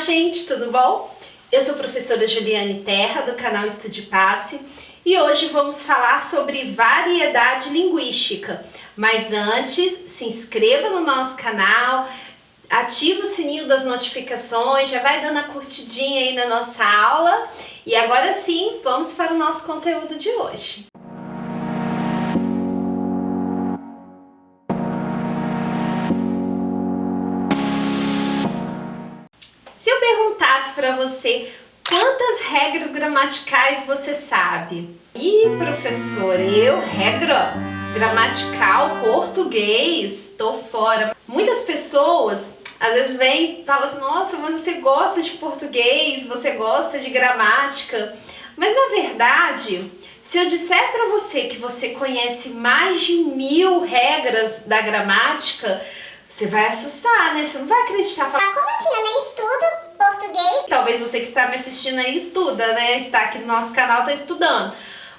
gente, tudo bom? Eu sou a professora Juliane Terra, do canal Estude Passe, e hoje vamos falar sobre variedade linguística. Mas antes, se inscreva no nosso canal, ativa o sininho das notificações, já vai dando a curtidinha aí na nossa aula. E agora sim, vamos para o nosso conteúdo de hoje. Se eu perguntasse para você quantas regras gramaticais você sabe? Ih, professora, regra gramatical, português, tô fora. Muitas pessoas às vezes vêm e falam assim, nossa, mas você gosta de português, você gosta de gramática. Mas na verdade, se eu disser para você que você conhece mais de 1000 regras da gramática, você vai assustar, né? Você não vai acreditar. Como assim? Eu nem estudo português. Talvez você que está me assistindo aí estuda, né? Está aqui no nosso canal, está estudando.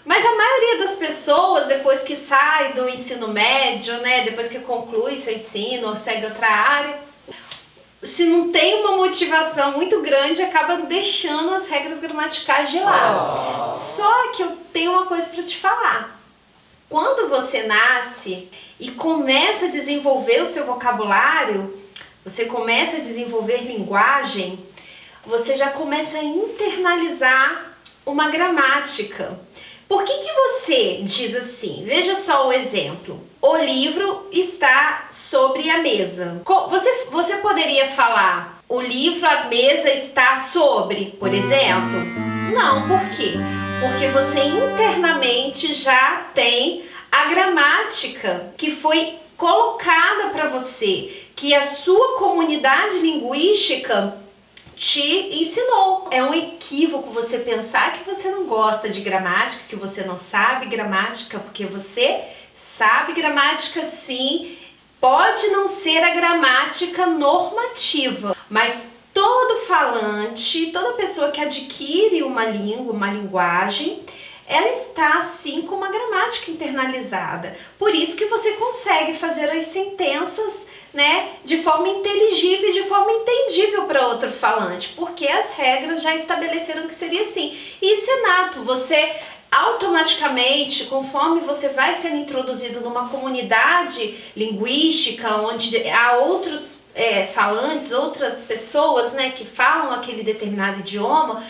Mas a maioria das pessoas, depois que sai do ensino médio, né? Depois que conclui seu ensino ou segue outra área, se não tem uma motivação muito grande, acaba deixando as regras gramaticais de lado. Só que eu tenho uma coisa para te falar. Quando você nasce e começa a desenvolver o seu vocabulário, você começa a desenvolver linguagem, você já começa a internalizar uma gramática. Por que você diz assim? Veja só o exemplo. O livro está sobre a mesa. Você poderia falar, o livro, a mesa está sobre, por exemplo? Não, por quê? Porque você internamente já tem a gramática que foi colocada para você, que a sua comunidade linguística te ensinou. É um equívoco você pensar que você não gosta de gramática, que você não sabe gramática, porque você sabe gramática sim, pode não ser a gramática normativa, mas todo falante, toda pessoa que adquire uma língua, uma linguagem, ela está assim com uma gramática internalizada. Por isso que você consegue fazer as sentenças, né, de forma inteligível e de forma entendível para outro falante, porque as regras já estabeleceram que seria assim. E isso é nato, você automaticamente, conforme você vai sendo introduzido numa comunidade linguística, onde há outros falantes, outras pessoas, né, que falam aquele determinado idioma,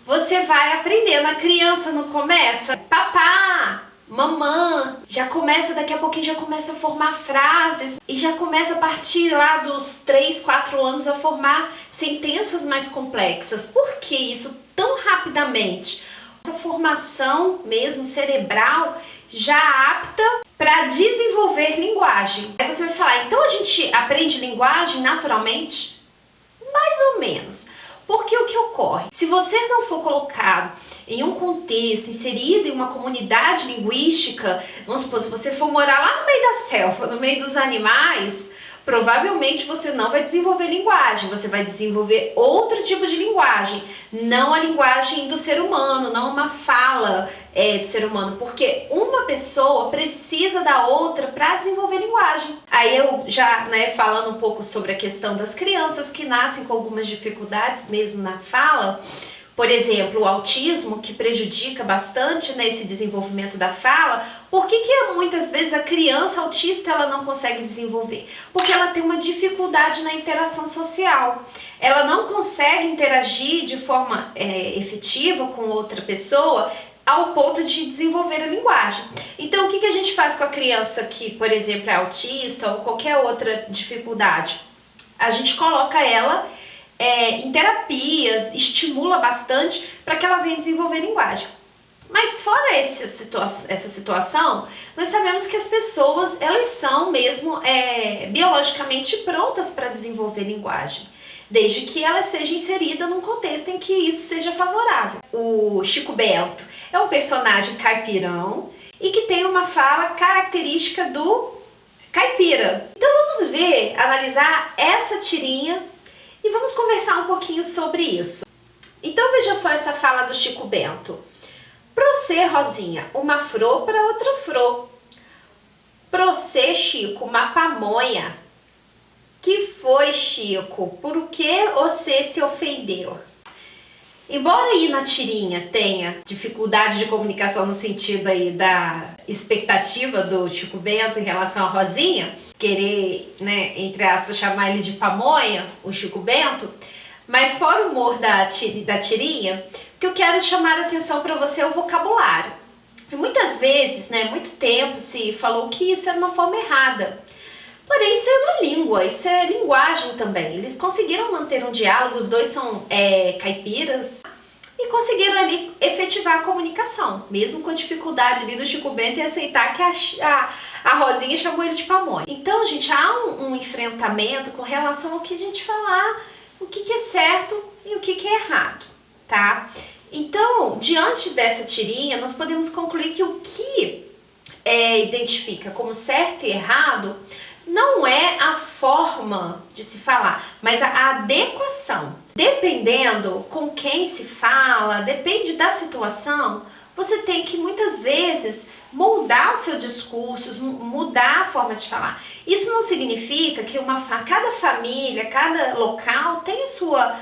você vai aprendendo. A criança não começa, papá, mamã, já começa, daqui a pouquinho já começa a formar frases e já começa a partir lá dos 3, 4 anos a formar sentenças mais complexas. Por que isso tão rapidamente? Essa formação mesmo cerebral já apta para desenvolver linguagem. Aí você vai falar, então a gente aprende linguagem naturalmente? Mais ou menos. Porque o que ocorre? Se você não for colocado em um contexto, inserido em uma comunidade linguística, vamos supor, se você for morar lá no meio da selva, no meio dos animais, provavelmente você não vai desenvolver linguagem, você vai desenvolver outro tipo de linguagem, não a linguagem do ser humano, não uma fala do ser humano, porque uma pessoa precisa da outra para desenvolver linguagem. Aí eu já, falando um pouco sobre a questão das crianças que nascem com algumas dificuldades mesmo na fala, por exemplo, o autismo, que prejudica bastante esse desenvolvimento da fala. Por que muitas vezes a criança autista ela não consegue desenvolver? Porque ela tem uma dificuldade na interação social. Ela não consegue interagir de forma efetiva com outra pessoa ao ponto de desenvolver a linguagem. Então, o que a gente faz com a criança que, por exemplo, é autista ou qualquer outra dificuldade? A gente coloca ela em terapias, estimula bastante para que ela venha desenvolver linguagem. Mas fora essa situação, nós sabemos que as pessoas, elas são mesmo biologicamente prontas para desenvolver linguagem, desde que ela seja inserida num contexto em que isso seja favorável. O Chico Bento é um personagem caipirão e que tem uma fala característica do caipira. Então vamos analisar essa tirinha e vamos conversar um pouquinho sobre isso. Então veja só essa fala do Chico Bento. Pro cê, Rosinha, uma flor para outra flor. Pro cê, Chico, uma pamonha. Que foi, Chico? Por que você se ofendeu? Embora aí na tirinha tenha dificuldade de comunicação no sentido aí da expectativa do Chico Bento em relação à Rosinha, querer, né, entre aspas, chamar ele de pamonha, o Chico Bento, mas fora o humor da tirinha, o que eu quero chamar a atenção para você é o vocabulário. E muitas vezes, né, muito tempo se falou que isso era uma forma errada. Porém, isso é uma língua, isso é linguagem também. Eles conseguiram manter um diálogo, os dois são caipiras, e conseguiram ali efetivar a comunicação, mesmo com a dificuldade ali do Chico Bento em aceitar que a Rosinha chamou ele de pamonha. Então, gente, há um enfrentamento com relação ao que a gente falar, o que é certo e o que é errado, tá? Então, diante dessa tirinha, nós podemos concluir que o que identifica como certo e errado não é a forma de se falar, mas a adequação. Dependendo com quem se fala, depende da situação, você tem que muitas vezes moldar o seu discurso, mudar a forma de falar. Isso não significa que cada família, cada local tem a sua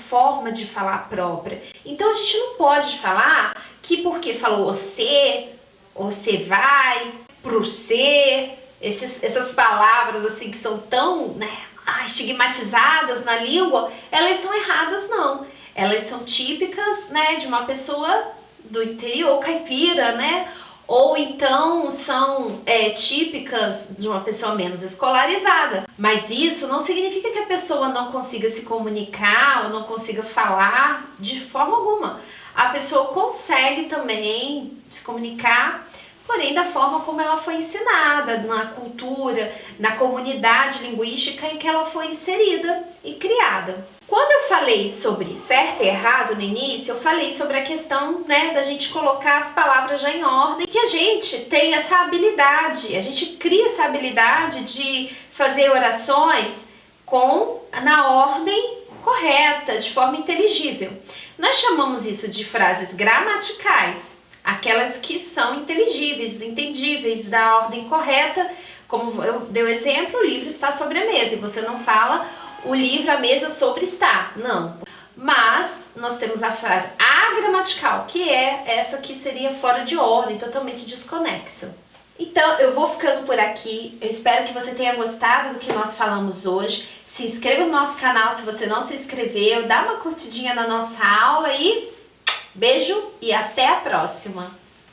forma de falar própria. Então a gente não pode falar que porque falou você vai, pro você, essas palavras assim que são tão, né, estigmatizadas na língua, elas são erradas, não. Elas são típicas, né, de uma pessoa do interior caipira, né? Ou então são típicas de uma pessoa menos escolarizada. Mas isso não significa que a pessoa não consiga se comunicar ou não consiga falar de forma alguma. A pessoa consegue também se comunicar, porém da forma como ela foi ensinada, na cultura, na comunidade linguística em que ela foi inserida e criada. Quando eu falei sobre certo e errado no início, eu falei sobre a questão, né, da gente colocar as palavras já em ordem, que a gente tem essa habilidade, a gente cria essa habilidade de fazer orações na ordem correta, de forma inteligível. Nós chamamos isso de frases gramaticais, aquelas que são inteligíveis, entendíveis, da ordem correta. Como eu dei o exemplo, o livro está sobre a mesa, e você não fala o livro, a mesa sobre está, não. Mas nós temos a frase agramatical, que é essa que seria fora de ordem, totalmente desconexa. Então eu vou ficando por aqui, eu espero que você tenha gostado do que nós falamos hoje. Se inscreva no nosso canal se você não se inscreveu, dá uma curtidinha na nossa aula e beijo e até a próxima!